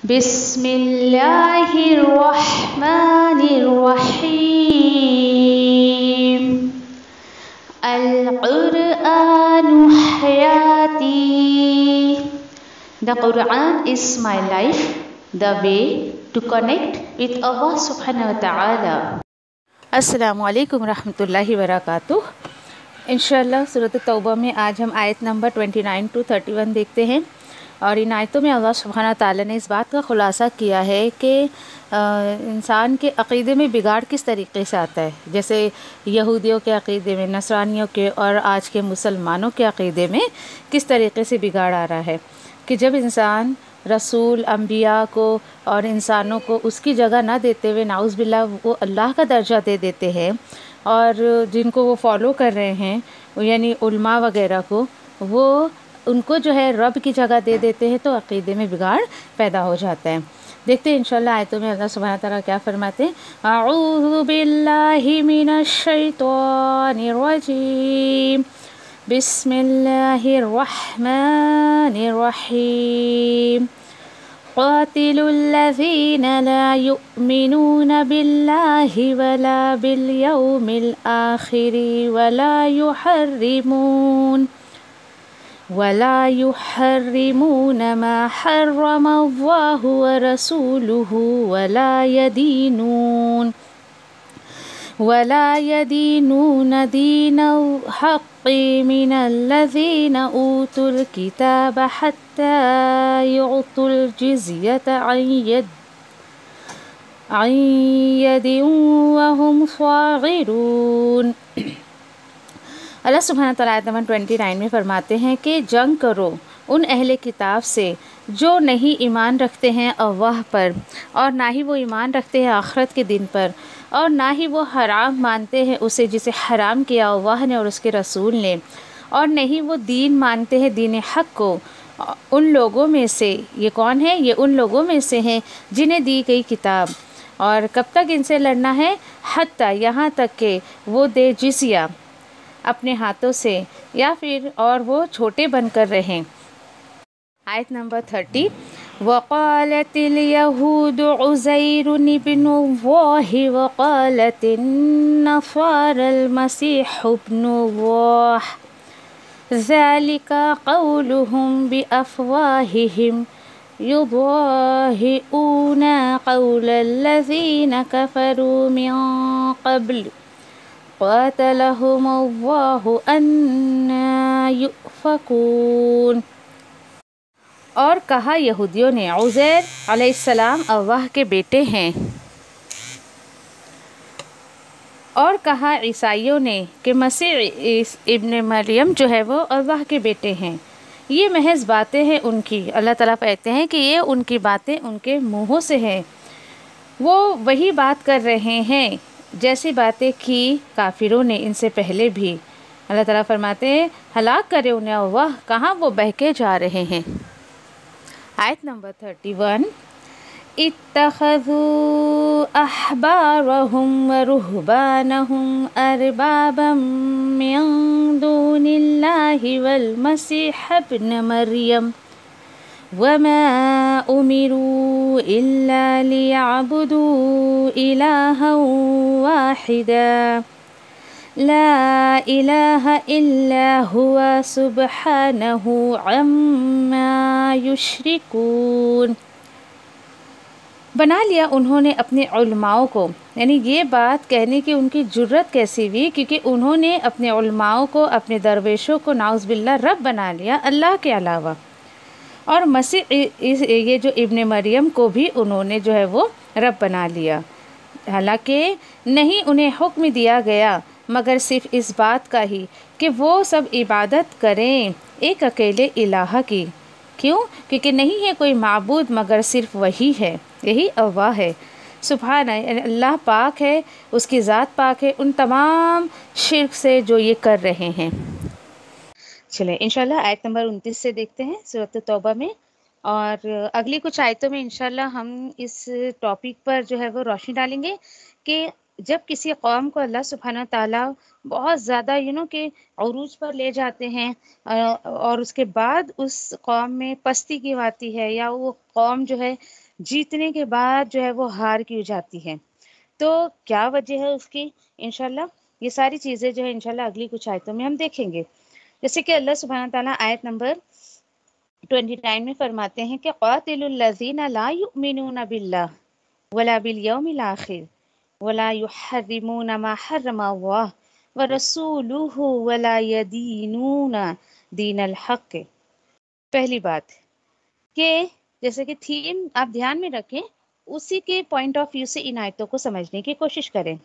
بسم اللہ الرحمن الرحیم القرآن حیاتی. The Quran is my life, the way to connect with Allah subhanahu wa ta'ala. السلام علیکم ورحمۃ اللہ وبرکاتہ. انشاءاللہ سورۃ توبہ میں آج ہم آیت نمبر 29 to 31 دیکھتے ہیں، اور ان آیتوں میں اللہ سبحانہ تعالیٰ نے اس بات کا خلاصہ کیا ہے کہ انسان کے عقیدے میں بگاڑ کس طریقے سے آتا ہے. جیسے یہودیوں کے عقیدے میں، نصرانیوں کے اور آج کے مسلمانوں کے عقیدے میں کس طریقے سے بگاڑ آ رہا ہے کہ جب انسان رسول، انبیاء کو اور انسانوں کو اس کی جگہ نہ دیتے ہوئے نعوذ باللہ وہ اللہ کا درجہ دے دیتے ہیں، اور جن کو وہ فالو کر رہے ہیں یعنی علماء وغیرہ کو، وہ ان کو جو ہے رب کی جگہ دے دیتے ہیں، تو عقیدے میں بگاڑ پیدا ہو جاتا ہے. دیکھتے ہیں انشاءاللہ آیتوں میں اللہ سبحانہ تعالیٰ کیا فرماتے ہیں. اعوذ باللہ من الشیطان الرجیم بسم اللہ الرحمن الرحیم قاتلوا الذین لا یؤمنون باللہ ولا بالیوم الآخر ولا يحرمون ما حرم الله ورسوله ولا يدينون دين الحق من الذين أوتوا الكتاب حتى يعطوا الجزية عن يد وهم صاغرون. اللہ سبحانہ تعالیٰ آیت نمبر 29 میں فرماتے ہیں کہ جنگ کرو ان اہل کتاب سے جو نہیں ایمان رکھتے ہیں اللہ پر، اور نہ ہی وہ ایمان رکھتے ہیں آخرت کے دن پر، اور نہ ہی وہ حرام مانتے ہیں اسے جسے حرام کیا اللہ نے اور اس کے رسول نے، اور نہیں وہ دین مانتے ہیں دین حق کو. ان لوگوں میں سے یہ کون ہے؟ یہ ان لوگوں میں سے ہیں جنہیں دی گئی کتاب. اور کب تک ان سے لڑنا ہے؟ حتیٰ یہاں تک کہ وہ دے جزیہ اپنے ہاتھوں سے، یا پھر اور وہ چھوٹے بن کر رہیں. آیت نمبر 30 وقالت اليهود عزير ابن الله وقالت النصارى المسيح ابن الله ذلك قولهم بأفواههم يضاهئون قول الذين كفروا من قبل قاتلهم اللہ انا یؤفکون. اور کہا یہودیوں نے عزیر علیہ السلام اللہ کے بیٹے ہیں، اور کہا عیسائیوں نے کہ مسیح ابن مریم جو ہے وہ اللہ کے بیٹے ہیں. یہ محض باتیں ہیں ان کی. اللہ تعالیٰ کہتے ہیں کہ یہ ان کی باتیں ان کے منہوں سے ہیں، وہ وہی بات کر رہے ہیں جیسی باتیں کی کافروں نے ان سے پہلے بھی. اللہ تعالیٰ فرماتے ہیں ہلاک کرے انہیں اللہ، کہاں وہ بہکے جا رہے ہیں. آیت نمبر 31 اتخذوا احبارهم ورهبانهم اربابا من دون اللہ والمسیح ابن مریم وما امروا الا ليعبدوا الها واحدا لا الہ الا هو سبحانہ عما یشرکون. بنا لیا انہوں نے اپنے علماؤں کو، یعنی یہ بات کہنے کی ان کی جرت کیسی ہوئی، کیونکہ انہوں نے اپنے علماؤں کو، اپنے درویشوں کو نعوذ باللہ رب بنا لیا اللہ کے علاوہ، اور مسیح یہ جو ابن مریم کو بھی انہوں نے جو ہے وہ رب بنا لیا، حالانکہ نہیں انہیں حکم دیا گیا مگر صرف اس بات کا ہی کہ وہ سب عبادت کریں ایک اکیلے الہ کی. کیوں؟ کیونکہ نہیں ہے کوئی معبود مگر صرف وہی ہے، یہی اللہ ہے. سبحانہ، اللہ پاک ہے، اس کی ذات پاک ہے ان تمام شرک سے جو یہ کر رہے ہیں. چلیں انشاءاللہ آیت نمبر 29 سے دیکھتے ہیں سورۃ توبہ میں، اور اگلی کچھ آیتوں میں انشاءاللہ ہم اس ٹاپک پر جو ہے وہ روشنی ڈالیں گے کہ جب کسی قوم کو اللہ سبحانہ تعالیٰ بہت زیادہ کہ عروج پر لے جاتے ہیں اور اس کے بعد اس قوم میں پستی کی آتی ہے، یا وہ قوم جو ہے جیتنے کے بعد جو ہے وہ ہار کی ہو جاتی ہے، تو کیا وجہ ہے اس کی؟ انشاءاللہ یہ ساری چیزیں جو ہے انشاءاللہ اگلی کچھ آیتوں میں ہم دیکھیں گے. جیسے کہ اللہ سبحانہ تعالیٰ آیت نمبر 29 میں فرماتے ہیں کہ قاتل الذین لا یؤمنون باللہ ولا بالیوم الآخر ولا يحرمون ما حرم اللہ ورسولہ ولا يدینون دین الحق. پہلی بات کہ جیسے کہ تھیم آپ دھیان میں رکھیں، اسی کے پوائنٹ آف ویو سے ان آیتوں کو سمجھنے کی کوشش کریں.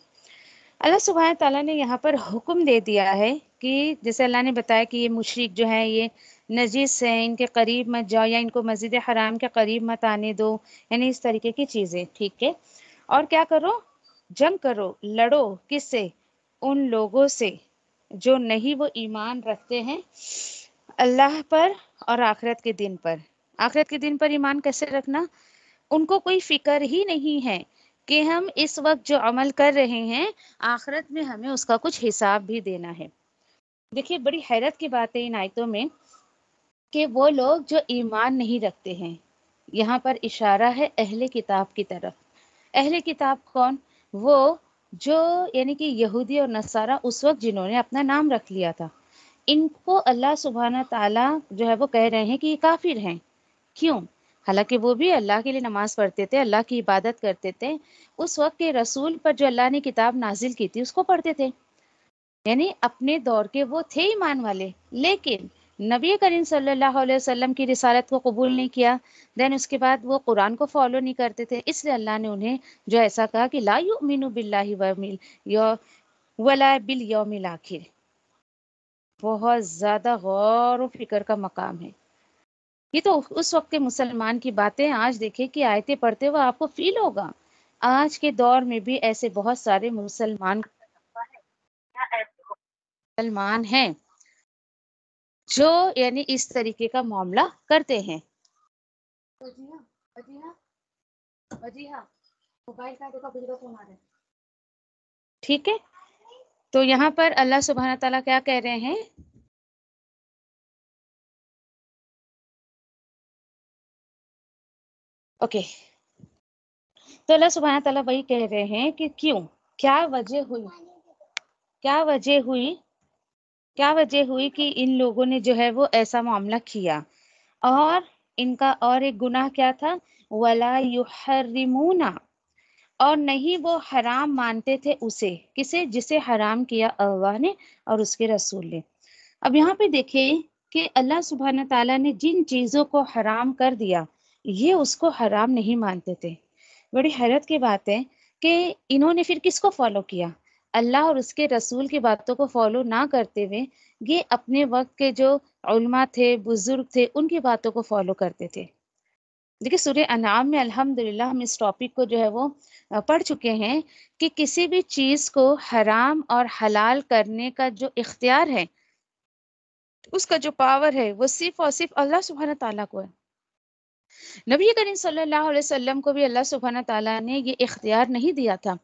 اللہ سبحانہ تعالیٰ نے یہاں پر حکم دے دیا ہے کہ جیسے اللہ نے بتایا کہ یہ مشرک جو ہے یہ نجس ہیں، ان کے قریب مت جاؤ، یا ان کو مسجد حرام کے قریب مت آنے دو، یعنی اس طریقے کی چیزیں، ٹھیک ہے. اور کیا کرو؟ جنگ کرو، لڑو، کس سے؟ ان لوگوں سے جو نہیں وہ ایمان رکھتے ہیں اللہ پر اور آخرت کے دن پر. آخرت کے دن پر ایمان کیسے رکھنا؟ ان کو کوئی فکر ہی نہیں ہے کہ ہم اس وقت جو عمل کر رہے ہیں آخرت میں ہمیں اس کا کچھ حساب بھی دینا ہے. دیکھیے بڑی حیرت کی بات ہے ان آیتوں میں کہ وہ لوگ جو ایمان نہیں رکھتے ہیں، یہاں پر اشارہ ہے اہل کتاب کی طرف. اہل کتاب کون؟ وہ جو یعنی کہ یہودی اور نصارہ اس وقت جنہوں نے اپنا نام رکھ لیا تھا، ان کو اللہ سبحانہ تعالیٰ جو ہے وہ کہہ رہے ہیں کہ یہ کافر ہیں. کیوں؟ حالانکہ وہ بھی اللہ کے لیے نماز پڑھتے تھے، اللہ کی عبادت کرتے تھے، اس وقت کے رسول پر جو اللہ نے کتاب نازل کی تھی اس کو پڑھتے تھے، یعنی اپنے دور کے وہ تھے ایمان والے. لیکن نبی کریم صلی اللہ علیہ وسلم کی رسالت کو قبول نہیں کیا، دین اس کے بعد وہ قرآن کو فالو نہیں کرتے تھے، اس لیے اللہ نے انہیں جو ایسا کہا کہ لا یؤمنو باللہ ولا بالیوم الآخر. بہت زیادہ غور و فکر کا مقام ہے. یہ تو اس وقت کے مسلمان کی باتیں. آج دیکھیں کہ آیتیں پڑھتے ہوئے آپ کو فیل ہوگا آج کے دور میں بھی ایسے بہت سارے مسلمان ہیں جو یعنی اس طریقے کا معاملہ کرتے ہیں. ٹھیک ہے، تو یہاں پر اللہ سبحانہ تعالیٰ کیا کہہ رہے ہیں؟ اوکے، تو اللہ سبحانہ تعالیٰ وہی کہہ رہے ہیں کہ کیوں، کیا وجہ ہوئی کہ ان لوگوں نے جو ہے وہ ایسا معاملہ کیا. اور ان کا اور ایک گناہ کیا تھا؟ وَلَا يُحَرِّمُونَ، اور نہیں وہ حرام مانتے تھے اسے، کسے؟ جسے حرام کیا اللہ نے اور اس کے رسول نے. اب یہاں پہ دیکھیں کہ اللہ سبحانہ تعالیٰ نے جن چیزوں کو حرام کر دیا یہ اس کو حرام نہیں مانتے تھے. بڑی حیرت کی بات ہے کہ انہوں نے پھر کس کو فالو کیا؟ اللہ اور اس کے رسول کی باتوں کو فالو نہ کرتے ہوئے یہ اپنے وقت کے جو علماء تھے، بزرگ تھے، ان کی باتوں کو فالو کرتے تھے. دیکھیں سورہ انعام میں الحمدللہ ہم اس ٹاپک کو جو ہے وہ پڑھ چکے ہیں کہ کسی بھی چیز کو حرام اور حلال کرنے کا جو اختیار ہے، اس کا جو پاور ہے، وہ صرف اور صرف اللہ سبحانہ تعالیٰ کو ہے. نبی کریم صلی اللہ علیہ وسلم کو بھی اللہ سبحانہ تعالیٰ نے یہ اختیار نہیں دیا تھا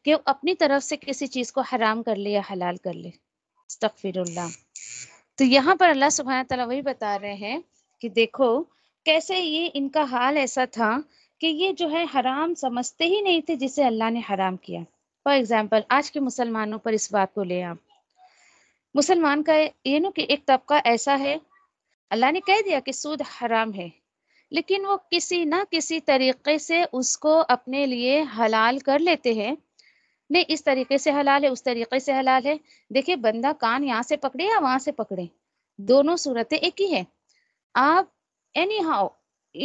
کہ وہ اپنی طرف سے کسی چیز کو حرام کر لے یا حلال کر لے. استغفر اللہ. تو یہاں پر اللہ سبحانہ تعالیٰ وہی بتا رہے ہیں کہ دیکھو کیسے یہ ان کا حال ایسا تھا کہ یہ جو ہے حرام سمجھتے ہی نہیں تھے جسے اللہ نے حرام کیا. فار ایگزامپل آج کے مسلمانوں پر اس بات کو لے آپ. مسلمان کا یہ نا کہ ایک طبقہ ایسا ہے، اللہ نے کہہ دیا کہ سود حرام ہے، لیکن وہ کسی نہ کسی طریقے سے اس کو اپنے لیے حلال کر لیتے ہیں. نہیں اس طریقے سے حلال ہے، اس طریقے سے حلال ہے. دیکھیں بندہ کان یہاں سے پکڑے یا وہاں سے پکڑے، دونوں صورتیں ایک ہی ہیں. آپ ان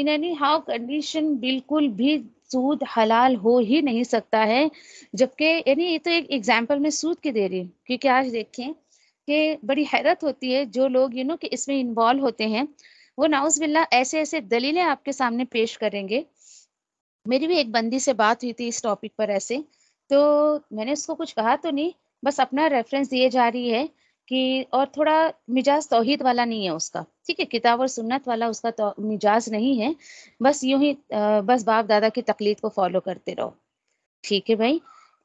اینی ہاؤ کنڈیشن بالکل بھی سود حلال ہو ہی نہیں سکتا ہے. جبکہ یعنی یہ تو ایک ایگزامپل میں سود کی دے رہی ہوں، کیونکہ آج دیکھیں کہ بڑی حیرت ہوتی ہے جو لوگ کہ اس میں انوالو ہوتے ہیں، وہ نعوذ باللہ ایسے ایسے دلیلیں آپ کے سامنے پیش کریں گے. میری بھی ایک بندی سے بات ہوئی تھی اس ٹاپک پر ایسے، تو میں نے اس کو کچھ کہا تو نہیں، بس اپنا ریفرنس دیے جا رہی ہے کہ اور تھوڑا مجاز توحید والا نہیں ہے اس کا، ٹھیک ہے، کتاب اور سنت والا اس کا مجاز نہیں ہے، بس یوں ہی بس باپ دادا کی تقلید کو فالو کرتے رہو. ٹھیک ہے بھائی.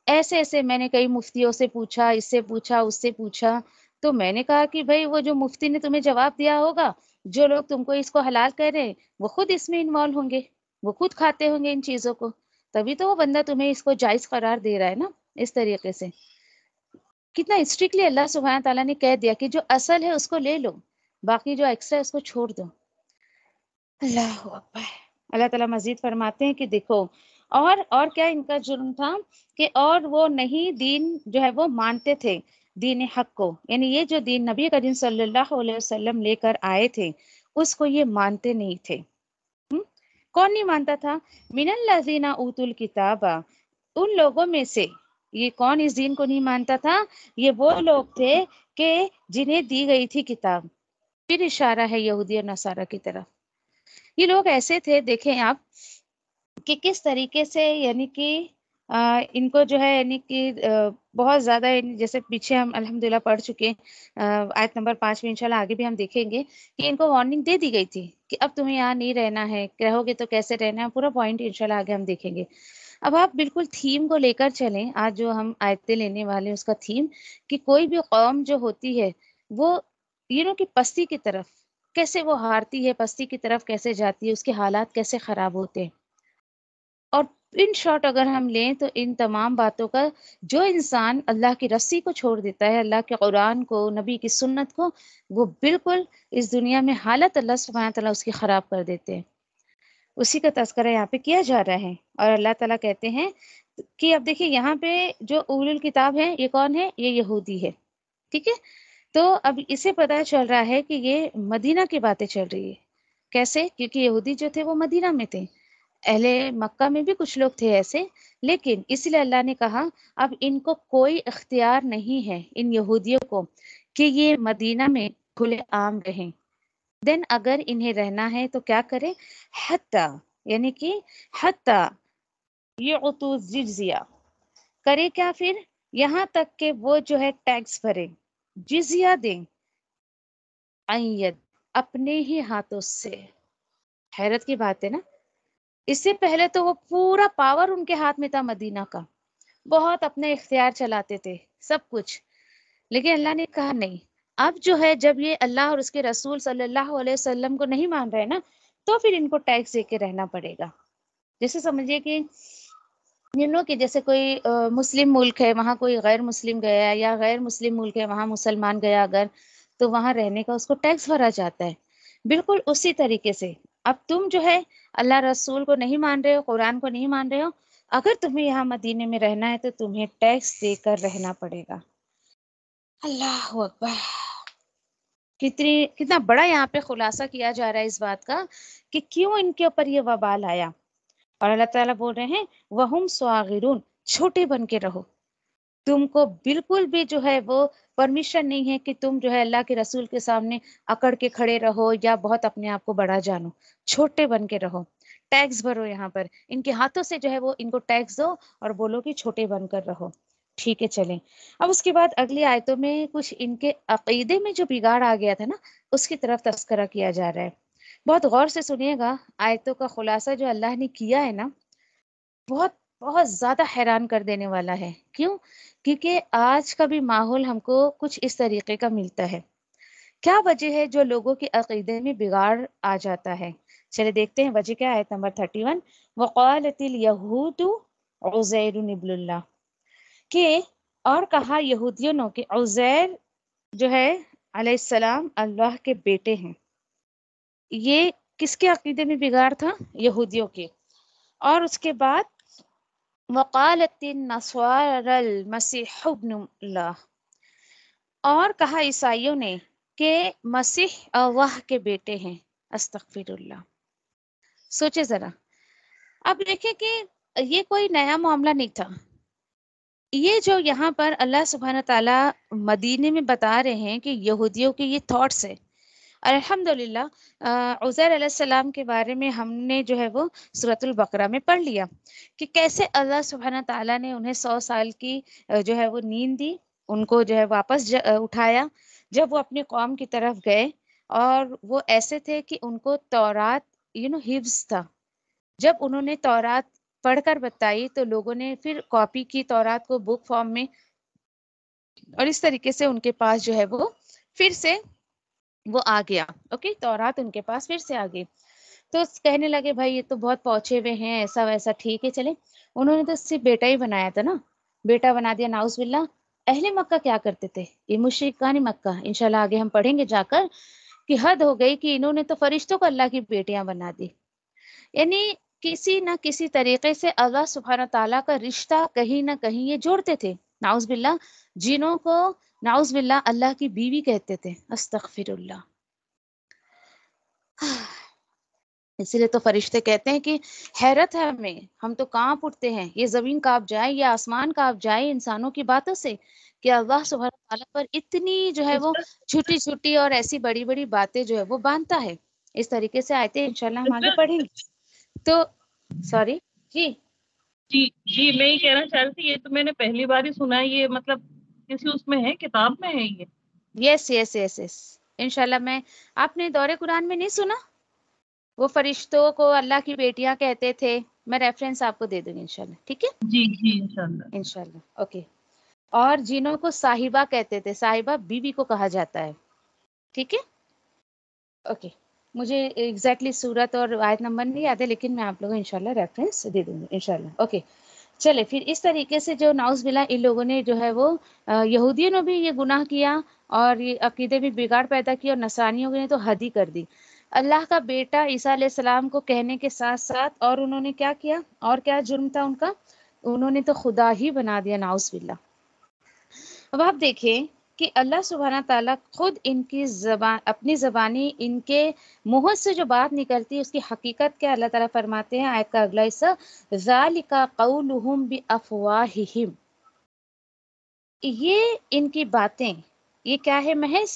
ایسے ایسے میں نے کئی مفتیوں سے پوچھا، اس سے پوچھا، اس سے پوچھا، تو میں نے کہا کہ بھائی وہ جو مفتی نے تمہیں جواب دیا ہوگا، جو لوگ تم کو اس کو حلال کہہ رہے ہیں وہ خود اس میں انوالو ہوں گے، وہ خود کھاتے ہوں گے ان چیزوں کو، تبھی تو وہ بندہ تمہیں اس کو جائز قرار دے رہا ہے نا اس طریقے سے۔ کتنا اسٹرکٹلی اللہ سبحانہ تعالیٰ نے کہہ دیا کہ جو اصل ہے اس کو لے لو، باقی جو ایکسٹرا ہے اس کو چھوڑ دو۔ اللہ اکبر۔ اللہ تعالیٰ مزید فرماتے ہیں کہ دیکھو اور کیا ان کا جرم تھا کہ اور وہ نہیں دین جو ہے وہ مانتے تھے، دین حق کو، یعنی یہ جو دین نبی کریم صلی اللہ علیہ وسلم لے کر آئے تھے اس کو یہ مانتے نہیں تھے۔ کون نہیں مانتا تھا؟ من الذین اوتوا الکتاب، ان لوگوں میں سے۔ یہ کون اس دین کو نہیں مانتا تھا؟ یہ وہ لوگ تھے کہ جنہیں دی گئی تھی کتاب۔ پھر اشارہ ہے یہودی اور نصارہ کی طرف۔ یہ لوگ ایسے تھے، دیکھیں آپ کہ کس طریقے سے یعنی کہ ان کو جو ہے یعنی کہ بہت زیادہ جیسے پیچھے ہم الحمدللہ پڑھ چکے آیت نمبر 5 میں، انشاءاللہ آگے بھی ہم دیکھیں گے کہ ان کو وارننگ دے دی گئی تھی کہ اب تمہیں یہاں نہیں رہنا ہے، رہو گے تو کیسے رہنا ہے، پورا پوائنٹ انشاءاللہ آگے ہم دیکھیں گے۔ اب آپ بالکل تھیم کو لے کر چلیں، آج جو ہم آیتیں لینے والے ہیں اس کا تھیم کہ کوئی بھی قوم جو ہوتی ہے وہ کہ پستی کی طرف کیسے وہ ہارتی ہے، پستی کی طرف کیسے جاتی ہے، اس کے حالات کیسے خراب ہوتے ہیں۔ اور ان شارٹ اگر ہم لیں تو ان تمام باتوں کا جو انسان اللہ کی رسی کو چھوڑ دیتا ہے، اللہ کے قرآن کو، نبی کی سنت کو، وہ بالکل اس دنیا میں حالت اللہ سبحانہ تعالیٰ اس کی خراب کر دیتے ہیں۔ اسی کا تذکرہ یہاں پہ کیا جا رہا ہے، اور اللہ تعالیٰ کہتے ہیں کہ اب دیکھیں یہاں پہ جو اول الکتاب ہے یہ کون ہے؟ یہ یہودی ہے، ٹھیک ہے؟ تو اب اسے پتہ چل رہا ہے کہ یہ مدینہ کی باتیں چل رہی ہے۔ کیسے؟ کیونکہ یہودی جو تھے وہ مدینہ میں تھے، اہل مکہ میں بھی کچھ لوگ تھے ایسے، لیکن اس لیے اللہ نے کہا اب ان کو کوئی اختیار نہیں ہے، ان یہودیوں کو، کہ یہ مدینہ میں کھلے عام رہیں۔ دین اگر انہیں رہنا ہے تو کیا کریں؟ حتی، یعنی کہ حتی یعطوا الجزیہ، کرے کیا پھر؟ یہاں تک کہ وہ جو ہے ٹیکس بھرے، جزیہ دیں، عید، اپنے ہی ہاتھوں سے۔ حیرت کی بات ہے نا، اس سے پہلے تو وہ پورا پاور ان کے ہاتھ میں تھا مدینہ کا، بہت اپنے اختیار چلاتے تھے سب کچھ، لیکن اللہ نے کہا نہیں، اب جو ہے جب یہ اللہ اور اس کے رسول صلی اللہ علیہ وسلم کو نہیں مان رہے نا، تو پھر ان کو ٹیکس دے کے رہنا پڑے گا۔ جیسے سمجھیے کہ کہ جیسے کوئی مسلم ملک ہے، وہاں کوئی غیر مسلم گیا، یا غیر مسلم ملک ہے وہاں مسلمان گیا اگر، تو وہاں رہنے کا اس کو ٹیکس بھرا جاتا ہے۔ بالکل اسی طریقے سے اب تم جو ہے اللہ رسول کو نہیں مان رہے ہو، قرآن کو نہیں مان رہے ہو، اگر تمہیں یہاں مدینے میں رہنا ہے تو تمہیں ٹیکس دے کر رہنا پڑے گا۔ اللہ اکبر۔ کتنا بڑا یہاں پہ خلاصہ کیا جا رہا ہے اس بات کا کہ کیوں ان کے اوپر یہ وبال آیا، اور اللہ تعالیٰ بول رہے ہیں وَهُمْ صَاغِرُونَ، چھوٹے بن کے رہو، تم کو بالکل بھی جو ہے وہ پرمیشن نہیں ہے کہ تم جو ہے اللہ کے رسول کے سامنے اکڑ کے کھڑے رہو یا بہت اپنے آپ کو بڑا جانو، چھوٹے بن کے رہو، ٹیکس بھرو، یہاں پر ان کے ہاتھوں سے جو ہے وہ ان کو ٹیکس دو اور بولو کہ چھوٹے بن کر رہو۔ ٹھیک ہے چلیں، اب اس کے بعد اگلی آیتوں میں کچھ ان کے عقیدے میں جو بگاڑ آ گیا تھا نا اس کی طرف تذکرہ کیا جا رہا ہے۔ بہت غور سے سنیے گا، آیتوں کا خلاصہ جو اللہ نے کیا ہے نا بہت بہت زیادہ حیران کر دینے والا ہے۔ کیوں؟ کیونکہ آج کا بھی ماحول ہم کو کچھ اس طریقے کا ملتا ہے۔ کیا وجہ ہے جو لوگوں کے عقیدے میں بگاڑ آ جاتا ہے؟ چلے دیکھتے ہیں وجہ کیا ہے۔ آیت نمبر 31، وَقَالَتِ الْيَهُودُ عُزَيْرٌ ابْنُ اللَّهِ، کہ اور کہا یہودیوں نے کہ عزیر جو ہے علیہ السلام اللہ کے بیٹے ہیں۔ یہ کس کے عقیدے میں بگاڑ تھا؟ یہودیوں کے۔ اور اس کے بعد وَقَالَتِ النَّصَارَى الْمَسِيحُ ابْنُ اللَّهِ، اور کہا عیسائیوں نے کہ مسیح اللہ کے بیٹے ہیں۔ استغفر اللہ۔ سوچے ذرا، اب دیکھیں کہ یہ کوئی نیا معاملہ نہیں تھا، یہ جو یہاں پر اللہ سبحانہ تعالیٰ مدینے میں بتا رہے ہیں کہ یہودیوں کے یہ تھاٹس ہے۔ الحمدللہ عزیر علیہ السلام کے بارے میں ہم نے جو ہے وہ سورۃ البقرہ میں پڑھ لیا کہ کیسے اللہ سبحانہ تعالیٰ نے انہیں 100 سال کی جو ہے وہ نیند دی، ان کو جو ہے واپس اٹھایا جب وہ اپنی قوم کی طرف گئے، اور وہ ایسے تھے کہ ان کو تورات حفظ تھا۔ جب انہوں نے تورات پڑھ کر بتائی تو لوگوں نے پھر کاپی کی تورات کو بک فارم میں، اور اس طریقے سے ان کے پاس جو ہے وہ پھر سے وہ آ گیا. اوکے، تورات ان کے پاس پھر سے آ گئی. تو کہنے لگے بھائی یہ تو بہت پہنچے ہوئے ہیں، ایسا ویسا. ٹھیک ہے چلے، انہوں نے تو صرف بیٹا ہی بنایا تھا نا، بیٹا بنا دیا. ناؤز باللہ. اہل مکہ کیا کرتے تھے؟ یہ مشرکان مکہ، انشاءاللہ آگے ہم پڑھیں گے جا کر، کہ حد ہو گئی کہ انہوں نے تو فرشتوں کو اللہ کی بیٹیاں بنا دی. یعنی کسی نہ کسی طریقے سے اللہ سبحانہ تعالیٰ کا رشتہ کہیں نہ کہیں یہ جوڑتے تھے. ناؤز باللہ. جنوں کو ناؤز باللہ اللہ کی بیوی کہتے تھے. استغفر اللہ. اسی لیے تو فرشتے کہتے ہیں کہ حیرت ہے ہمیں، ہم تو کانپ اٹھتے ہیں، یہ زمین کانپ جائے یا آسمان کانپ جائے انسانوں کی باتوں سے، کہ اللہ سبحانہ تعالیٰ پر اتنی جو ہے وہ چھوٹی چھوٹی اور ایسی بڑی بڑی باتیں جو ہے وہ باندھتا ہے. اس طریقے سے آیتیں انشاءاللہ ہم آگے پڑھیں گے. تو سوری جی جی جی میں یہ کہنا چاہ رہی تھی، یہ تو میں نے پہلی بار ہی سنا ہے، یہ مطلب کسی اس میں ہے، کتاب میں ہے یہ؟ یس یس یس یس انشاءاللہ. میں آپ نے دور قرآن میں نہیں سنا؟ وہ فرشتوں کو اللہ کی بیٹیاں کہتے تھے. میں ریفرنس آپ کو دے دوں گی انشاءاللہ. ٹھیک ہے جی جی انشاءاللہ. انشاءاللہ. اوکے. اور جنوں کو صاحبہ کہتے تھے. صاحبہ بیوی کو کہا جاتا ہے. ٹھیک ہے. اوکے. مجھے ایگزیکٹلی صورت اور آیت نمبر نہیں یاد ہے، لیکن میں آپ لوگوں کو انشاءاللہ ریفرنس دے دوں گی انشاءاللہ. اوکے چلے پھر اس طریقے سے جو ناؤز باللہ ان لوگوں نے جو ہے وہ یہودیوں نے بھی یہ گناہ کیا اور یہ عقیدے میں بگاڑ پیدا کیا، اور نصرانیوں نے تو حد ہی کر دی. اللہ کا بیٹا عیسیٰ علیہ السلام کو کہنے کے ساتھ ساتھ اور انہوں نے کیا کیا، اور کیا جرم تھا ان کا؟ انہوں نے تو خدا ہی بنا دیا. ناؤز باللہ. اب آپ دیکھیں کہ اللہ سبحانہ تعالیٰ خود ان کی زبان، اپنی زبانی ان کے منہ سے جو بات نکلتی ہے اس کی حقیقت کیا اللہ تعالیٰ فرماتے ہیں آیت کا اگلا حصہ، ذَلِكَ قَوْلُهُمْ بِأَفْوَاهِهِمْ. یہ ان کی باتیں، یہ کیا ہے؟ محض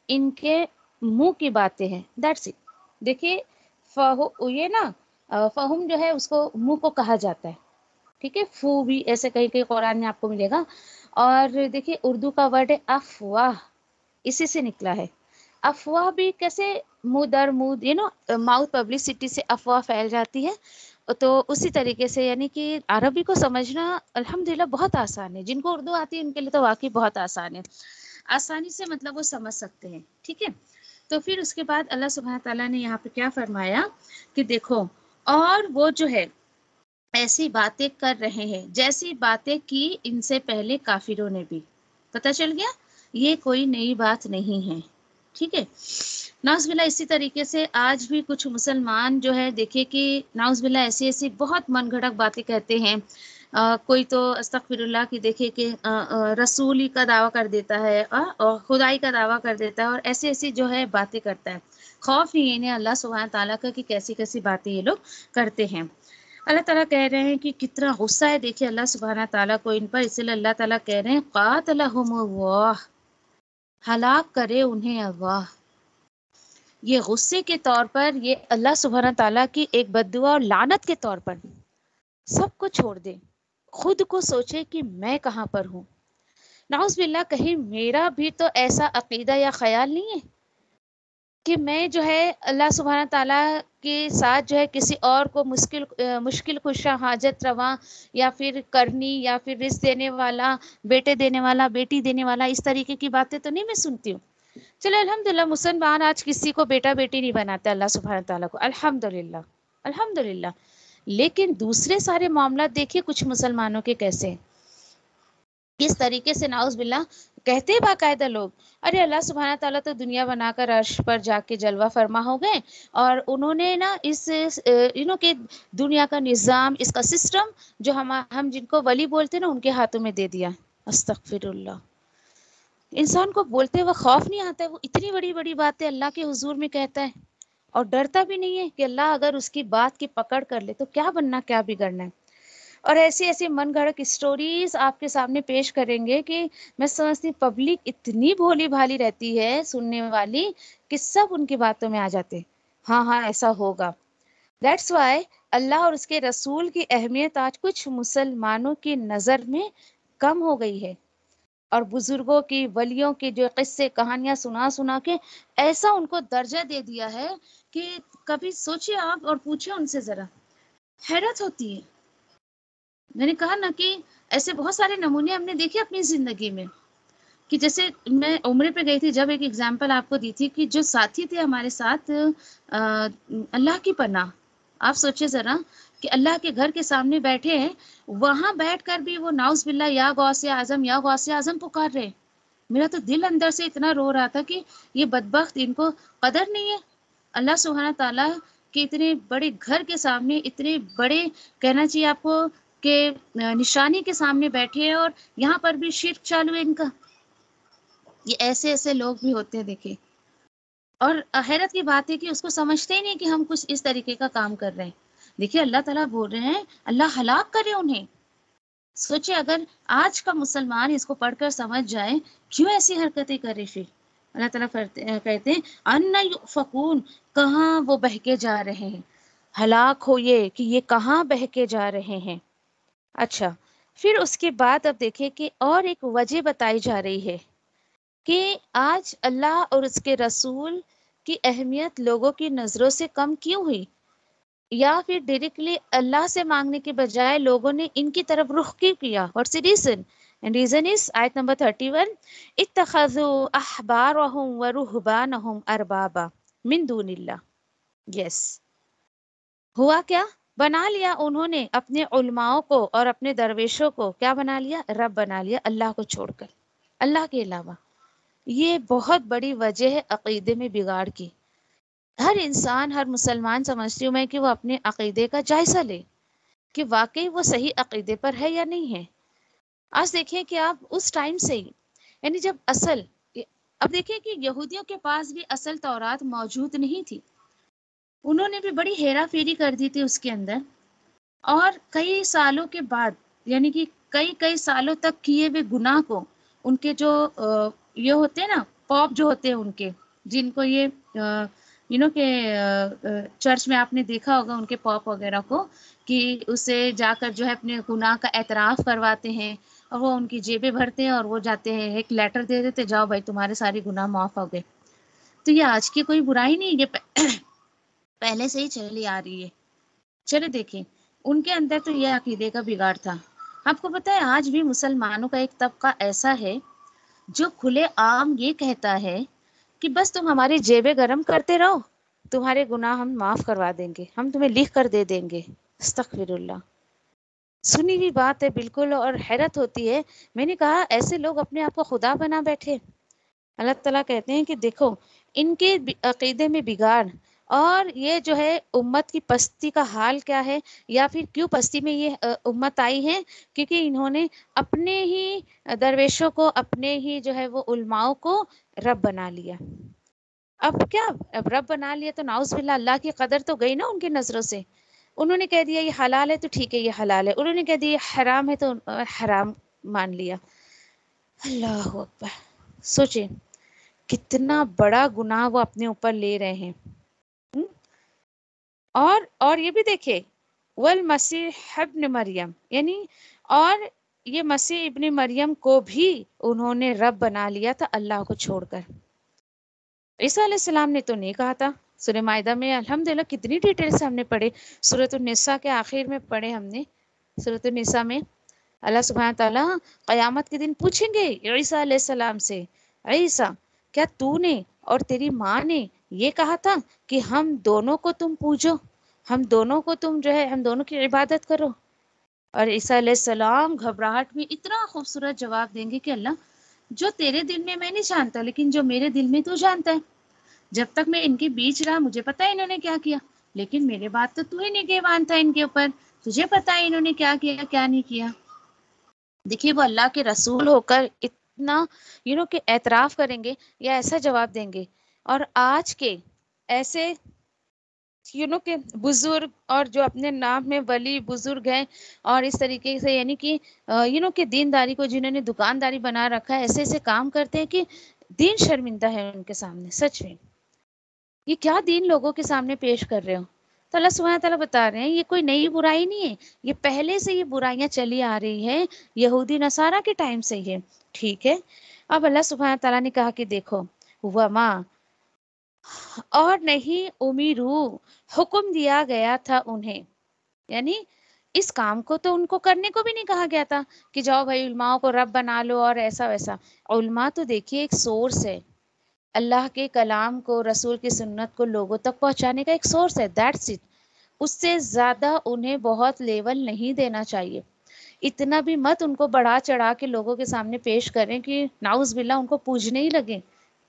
ان کے منہ کی باتیں ہیں. That's it. دیکھیے یہ نا فہم جو ہے اس کو منہ کو کہا جاتا ہے. ٹھیک ہے. فو بھی ایسے کہیں کہیں قرآن میں آپ کو ملے گا. اور دیکھیے اردو کا ورڈ ہے افواہ، اسی سے نکلا ہے. افواہ بھی کیسے؟ منہ در منہ، ماؤتھ پبلسٹی سے افواہ پھیل جاتی ہے. تو اسی طریقے سے یعنی کہ عربی کو سمجھنا الحمدللہ بہت آسان ہے. جن کو اردو آتی ہے ان کے لیے تو واقعی بہت آسان ہے، آسانی سے مطلب وہ سمجھ سکتے ہیں. ٹھیک ہے. تو پھر اس کے بعد اللہ سبحانہ تعالیٰ نے یہاں پہ کیا فرمایا کہ دیکھو، اور وہ جو ہے ایسی باتیں کر رہے ہیں جیسی باتیں کی ان سے پہلے کافروں نے بھی. پتہ چل گیا یہ کوئی نئی بات نہیں ہے. ٹھیک ہے. ناؤز باللہ. اسی طریقے سے آج بھی کچھ مسلمان جو ہے دیکھیں کہ ناؤز باللہ ایسی ایسی بہت من گھڑت باتیں کہتے ہیں. کوئی تو استغفر اللہ کی دیکھے کہ رسولی کا دعویٰ کر دیتا ہے اور خدائی کا دعویٰ کر دیتا ہے، اور ایسی ایسی جو ہے باتیں کرتا ہے. خوف نہیں انہیں اللہ سبحانہ تعالیٰ کا کہ کیسی کیسی باتیں یہ لوگ کرتے ہیں. اللہ تعالیٰ کہہ رہے ہیں کہ کتنا غصہ ہے دیکھیں اللہ سبحانہ تعالیٰ کو ان پر. اس لیے اللہ تعالیٰ کہہ رہے ہیں قاتلہم اللہ، ہلاک کرے انہیں اللہ. یہ غصے کے طور پر، یہ اللہ سبحانہ تعالیٰ کی ایک بددعا اور لعنت کے طور پر. سب کو چھوڑ دے، خود کو سوچے کہ میں کہاں پر ہوں. نعوذ باللہ، کہیں میرا بھی تو ایسا عقیدہ یا خیال نہیں ہے کہ میں جو ہے اللہ سبحانہ تعالیٰ کے ساتھ جو ہے کسی اور کو مشکل کشا، حاجت رواں، یا پھر کرنی، یا پھر رزق دینے والا، بیٹے دینے والا، بیٹی دینے والا، اس طریقے کی باتیں تو نہیں میں سنتی ہوں. چلو الحمدللہ مسلمان آج کسی کو بیٹا بیٹی نہیں بناتے اللہ سبحانہ تعالیٰ کو، الحمدللہ الحمدللہ. لیکن دوسرے سارے معاملات دیکھیے کچھ مسلمانوں کے کیسے ہیں. اس طریقے سے نعوذ باللہ کہتے ہیں باقاعدہ لوگ، ارے اللہ سبحانہ تعالیٰ تو دنیا بنا کر عرش پر جا کے جلوہ فرما ہو گئے، اور انہوں نے نا اس کہ دنیا کا نظام، اس کا سسٹم جو ہم جن کو ولی بولتے ہیں نا ان کے ہاتھوں میں دے دیا. استغفر اللہ. انسان کو بولتے ہوئے خوف نہیں آتا ہے، وہ اتنی بڑی بڑی باتیں اللہ کے حضور میں کہتا ہے اور ڈرتا بھی نہیں ہے کہ اللہ اگر اس کی بات کی پکڑ کر لے تو کیا بننا کیا بگڑنا ہے. اور ایسی ایسی من گھڑت اسٹوریز آپ کے سامنے پیش کریں گے کہ میں سمجھتی پبلک اتنی بھولی بھالی رہتی ہے سننے والی کہ سب ان کی باتوں میں آ جاتے ہاں ہاں ایسا ہوگا. دیٹس وائی اللہ اور اس کے رسول کی اہمیت آج کچھ مسلمانوں کی نظر میں کم ہو گئی ہے، اور بزرگوں کی، ولیوں کی جو قصے کہانیاں سنا کے ایسا ان کو درجہ دے دیا ہے کہ کبھی سوچے آپ اور پوچھے ان سے، ذرا حیرت ہوتی ہے. میں نے کہا نا کہ ایسے بہت سارے نمونے ہم نے دیکھے اپنی زندگی میں، کہ جیسے میں عمرے پہ گئی تھی، جب ایک اگزامپل آپ کو دی تھی کہ جو ساتھی تھے ہمارے ساتھ، اللہ کی پناہ، آپ سوچے ذرا کہ اللہ کے گھر کے سامنے بیٹھے ہیں، وہاں بیٹھ کر بھی وہ ناؤز باللہ یا غوث اعظم یا غوث اعظم پکار رہے. میرا تو دل اندر سے اتنا رو رہا تھا کہ یہ بدبخت، ان کو قدر نہیں ہے اللہ سبحانہ تعالیٰ کے اتنے بڑے گھر کے سامنے، اتنے بڑے کہنا چاہیے آپ کو کہ نشانی کے سامنے بیٹھے ہیں، اور یہاں پر بھی شرک چالو ہے ان کا. یہ ایسے ایسے لوگ بھی ہوتے ہیں دیکھیں. اور حیرت کی بات ہے کہ اس کو سمجھتے ہی نہیں کہ ہم کچھ اس طریقے کا کام کر رہے ہیں. دیکھیے اللہ تعالیٰ بول رہے ہیں اللہ ہلاک کرے انہیں. سوچے اگر آج کا مسلمان اس کو پڑھ کر سمجھ جائے کیوں ایسی حرکتیں کرے. پھر اللہ تعالیٰ کہتے ہیں ان یؤفکون، کہاں وہ بہکے جا رہے ہیں. ہلاک ہو یہ کہ یہ کہاں بہکے جا رہے ہیں. اچھا پھر اس کے بعد اب دیکھیں کہ اور ایک وجہ بتائی جا رہی ہے کہ آج اللہ اور اس کے رسول کی اہمیت لوگوں کی نظروں سے کم کیوں ہوئی، یا پھر ڈائریکٹلی اللہ سے مانگنے کے بجائے لوگوں نے ان کی طرف رخ کیوں کیا. What's the reason? And reason is آیت نمبر 31، اتخذوا احبارهم ورهبانهم اربابا من دون اللہ. یس، ہوا کیا؟ بنا لیا انہوں نے اپنے علماؤں کو اور اپنے درویشوں کو، کیا بنا لیا؟ رب بنا لیا، اللہ کو چھوڑ کر، اللہ کے علاوہ. یہ بہت بڑی وجہ ہے عقیدے میں بگاڑ کی. ہر انسان، ہر مسلمان سمجھتی ہوں میں کہ وہ اپنے عقیدے کا جائزہ لے کہ واقعی وہ صحیح عقیدے پر ہے یا نہیں ہے. آج دیکھیں کہ آپ اس ٹائم سے ہی، یعنی جب اب دیکھیں کہ یہودیوں کے پاس بھی اصل تورات موجود نہیں تھی، انہوں نے بھی بڑی ہیرا پھیری کر دی تھی اس کے اندر، اور کئی سالوں کے بعد، یعنی کہ کئی سالوں تک کیے ہوئے گناہ کو ان کے جو یہ ہوتے ہیں نا پاپ جو ہوتے ہیں ان کے، جن کو یہ کہ چرچ میں آپ نے دیکھا ہوگا ان کے پاپ وغیرہ کو کہ اسے جا کر جو ہے اپنے گناہ کا اعتراف کرواتے ہیں، اور وہ ان کی جیبیں بھرتے ہیں اور وہ جاتے ہیں ایک لیٹر دے دیتے، جاؤ بھائی تمہارے سارے گناہ معاف ہو گئے. تو یہ آج کی کوئی برائی نہیں، یہ پہلے سے ہی چلی آ رہی ہے. چلے دیکھیں ان کے اندر تو یہ عقیدے کا بگاڑ تھا. آپ کو پتہ ہے آج بھی مسلمانوں کا ایک طبقہ ایسا ہے جو کھلے عام یہ کہتا ہے کہ بس تم ہماری جیبیں گرم کرتے رہو، تمہارے گناہ ہم معاف کروا دیں گے، ہم تمہیں لکھ کر دے دیں گے. استغفر اللہ. سنی ہوئی بات ہے بالکل، اور حیرت ہوتی ہے. میں نے کہا ایسے لوگ اپنے آپ کو خدا بنا بیٹھے. اللہ تعالیٰ کہتے ہیں کہ دیکھو ان کے عقیدے میں بگاڑ، اور یہ جو ہے امت کی پستی کا حال کیا ہے، یا پھر کیوں پستی میں یہ امت آئی ہے، کیونکہ انہوں نے اپنے ہی درویشوں کو، اپنے ہی جو ہے وہ علماؤں کو رب بنا لیا. اب کیا، اب رب بنا لیا تو نعوذ باللہ اللہ کی قدر تو گئی نا ان کی نظروں سے. انہوں نے کہہ دیا یہ حلال ہے تو ٹھیک ہے یہ حلال ہے، انہوں نے کہہ دیا یہ حرام ہے تو حرام مان لیا. اللہ اکبر. سوچیں کتنا بڑا گناہ وہ اپنے اوپر لے رہے ہیں. اور یہ بھی دیکھے والمسیح ابن مریم، یعنی اور یہ مسیح ابن مریم کو بھی انہوں نے رب بنا لیا تھا اللہ کو چھوڑ کر. عیسیٰ علیہ السلام نے تو نہیں کہا تھا. سورہ مائدہ میں الحمدللہ کتنی ڈیٹیل سے ہم نے پڑھے، سورۃ النساء کے آخر میں پڑھے ہم نے. سورۃ النساء میں اللہ سبحانہ تعالیٰ قیامت کے دن پوچھیں گے عیسیٰ علیہ السلام سے، عیسیٰ کیا تو نے اور تیری ماں نے یہ کہا تھا کہ ہم دونوں کو تم پوجو، ہم دونوں کو تم جو ہے ہم دونوں کی عبادت کرو؟ اور عیسیٰ علیہ السلام گھبراہٹ میں اتنا خوبصورت جواب دیں گے کہ اللہ جو تیرے دل میں میں نہیں جانتا، لیکن جو میرے دل میں تو جانتا ہے. جب تک میں ان کے بیچ رہا مجھے پتا ہے انہوں نے کیا کیا، لیکن میرے بات تو ہی نگہبان تھا ان کے اوپر، تجھے پتا ہے انہوں نے کیا کیا کیا نہیں کیا. دیکھیے وہ اللہ کے رسول ہو کر اتنا کہ اعتراف کریں گے یا ایسا جواب دیں گے. اور آج کے ایسے کہ بزرگ اور جو اپنے نام میں ولی بزرگ ہیں، اور اس طریقے سے یعنی کہ کہ دینداری کو جنہوں نے دکانداری بنا رکھا ہے، ایسے ایسے کام کرتے ہیں کہ دین شرمندہ ہے ان کے سامنے. سچ میں یہ کیا دین لوگوں کے سامنے پیش کر رہے ہو؟ تو اللہ سبحانہ تعالیٰ بتا رہے ہیں یہ کوئی نئی برائی نہیں ہے، یہ پہلے سے یہ برائیاں چلی آ رہی ہیں یہودی نصارہ کے ٹائم سے ہی. ٹھیک ہے. اب اللہ سبحانہ تعالیٰ نے کہا کہ دیکھو وما، اور نہیں امیرو، حکم دیا گیا تھا انہیں، یعنی اس کام کو تو ان کو کرنے کو بھی نہیں کہا گیا تھا کہ جاؤ بھائی علماء کو رب بنا لو اور ایسا ویسا. علماء تو دیکھیے ایک سورس ہے، اللہ کے کلام کو، رسول کی سنت کو لوگوں تک پہنچانے کا ایک سورس ہے، دیٹس اٹ. اس سے زیادہ انہیں بہت لیول نہیں دینا چاہیے. اتنا بھی مت ان کو بڑھا چڑھا کے لوگوں کے سامنے پیش کریں کہ نعوذ باللہ ان کو پوجنے ہی لگے،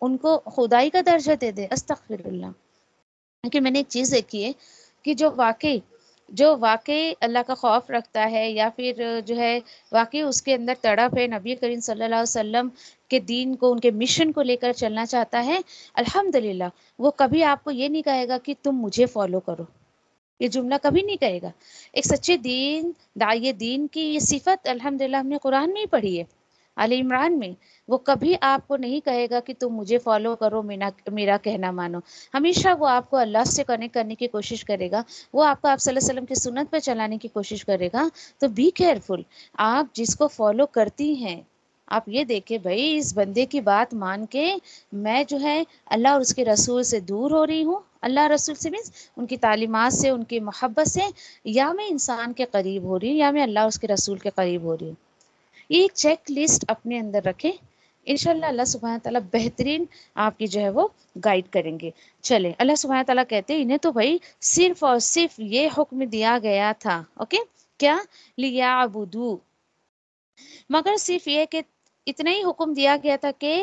ان کو خدائی کا درجہ دے دے. استغفر اللہ. کہ میں نے ایک چیز دیکھی ہے کہ جو واقعی اللہ کا خوف رکھتا ہے، یا پھر جو ہے واقعی اس کے اندر تڑپ ہے نبی کریم صلی اللہ علیہ وسلم کے دین کو، ان کے مشن کو لے کر چلنا چاہتا ہے، الحمدللہ وہ کبھی آپ کو یہ نہیں کہے گا کہ تم مجھے فالو کرو. یہ جملہ کبھی نہیں کہے گا. ایک سچے داعی دین کی یہ صفت الحمدللہ ہم نے قرآن میں ہی پڑھی ہے، آل عمران میں. وہ کبھی آپ کو نہیں کہے گا کہ تم مجھے فالو کرو، میرا کہنا مانو. ہمیشہ وہ آپ کو اللہ سے کنیکٹ کرنے کی کوشش کرے گا، وہ آپ کو آپ صلی اللہ علیہ وسلم کی سنت پہ چلانے کی کوشش کرے گا. تو بی کیئرفل. آپ جس کو فالو کرتی ہیں، آپ یہ دیکھیں بھائی اس بندے کی بات مان کے میں جو ہے اللہ اور اس کے رسول سے دور ہو رہی ہوں. اللہ رسول سے مینس ان کی تعلیمات سے، ان کی محبت سے، یا میں انسان کے قریب ہو رہی ہوں یا میں اللہ اور اس کے رسول کے قریب ہو رہی ہوں. یہ ایک چیک لسٹ اپنے اندر رکھیں، انشاءاللہ اللہ سبحانہ تعالیٰ بہترین آپ کی جو ہے وہ گائیڈ کریں گے. چلیں، اللہ سبحانہ تعالیٰ کہتے ہیں انہیں تو بھائی صرف اور صرف یہ حکم دیا گیا تھا، اوکے، کیا؟ لیعبدو، مگر صرف یہ کہ اتنا ہی حکم دیا گیا تھا کہ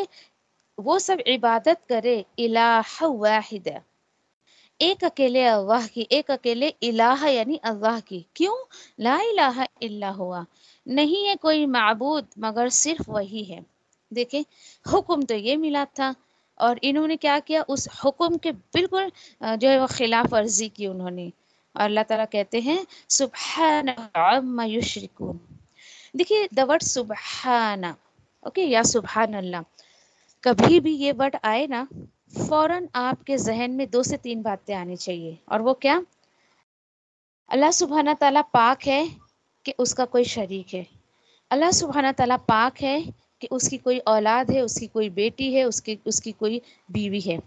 وہ سب عبادت کرے الہ واحد، ایک اکیلے اللہ کی، ایک اکیلے الہ یعنی اللہ کی. کیوں؟ لا الہ الا ہوا، نہیں ہے کوئی معبود مگر صرف وہی ہے. دیکھیں حکم تو یہ ملا تھا، اور انہوں نے کیا کیا؟ اس حکم کے بالکل جو ہے وہ خلاف ورزی کی انہوں نے. اور اللہ تعالیٰ کہتے ہیں سبحان عما یشرکون. دیکھیے دا ورڈ سبحانہ، اوکے، یا سبحان اللہ، کبھی بھی یہ ورڈ آئے نا فوراً آپ کے ذہن میں 2 سے 3 باتیں آنی چاہیے. اور وہ کیا؟ اللہ سبحانہ تعالیٰ پاک ہے کہ اس کا کوئی شریک ہے. اللہ سبحانہ تعالیٰ پاک ہے کہ اس کی کوئی اولاد ہے، اس کی کوئی بیٹی ہے، اس کی کوئی بیوی ہے.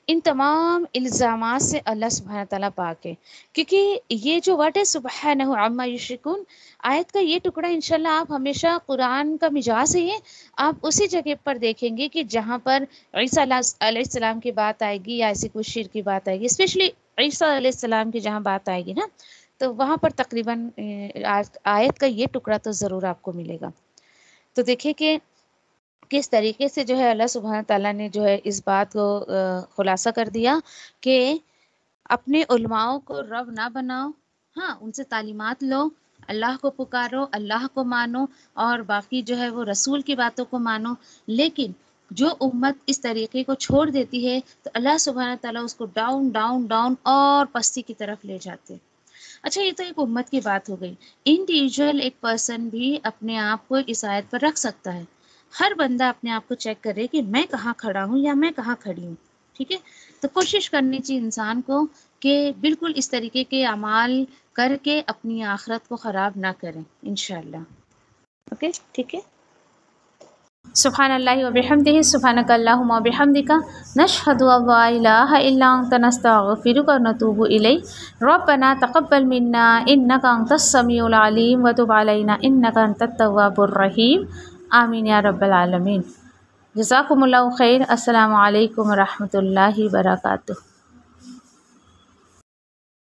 ان تمام الزامات سے اللہ سبحانہ تعالیٰ پاک ہے. کیونکہ یہ جو ورڈ ہے سبحانہ عما یشرکون، آیت کا یہ ٹکڑا انشاءاللہ آپ ہمیشہ قرآن کا مجاز ہے، آپ اسی جگہ پر دیکھیں گے کہ جہاں پر عیسیٰ علیہ السلام کی بات آئے گی یا ایسی کوئی شرک کی بات آئے گی، اسپیشلی عیسیٰ علیہ السلام کی جہاں بات آئے گی نا، تو وہاں پر تقریباً آیت کا یہ ٹکڑا تو ضرور آپ کو ملے گا. تو دیکھیں کہ کس طریقے سے جو ہے اللہ سبحانہ تعالیٰ نے جو ہے اس بات کو خلاصہ کر دیا کہ اپنے علماؤں کو رب نہ بناؤ، ہاں ان سے تعلیمات لو، اللہ کو پکارو، اللہ کو مانو، اور باقی جو ہے وہ رسول کی باتوں کو مانو. لیکن جو امت اس طریقے کو چھوڑ دیتی ہے تو اللہ سبحانہ تعالیٰ اس کو ڈاؤن ڈاؤن ڈاؤن اور پستی کی طرف لے جاتے. اچھا، یہ تو ایک امت کی بات ہو گئی. انڈیویجول ایک پرسن بھی اپنے آپ کو اس آیت پر رکھ سکتا ہے. ہر بندہ اپنے آپ کو چیک کرے کہ میں کہاں کھڑا ہوں یا میں کہاں کھڑی ہوں. ٹھیک ہے، تو کوشش کرنی چاہیے انسان کو کہ بالکل اس طریقے کے اعمال کر کے اپنی آخرت کو خراب نہ کریں انشاءاللہ. اوکے، ٹھیک ہے. سبحان اللہ و بحمدہ، سبحانک اللہم و بحمدک، نشہد ان لا الہ الا انت، نستغفرک و نتوب الیک. ربنا تقبل منا انک انت السمیع العلیم وتب علینا انک انت التواب الرحیم. آمین یا رب العالمین. جزاکم اللہ خیر. السلام علیکم و رحمۃ اللہ وبرکاتہ.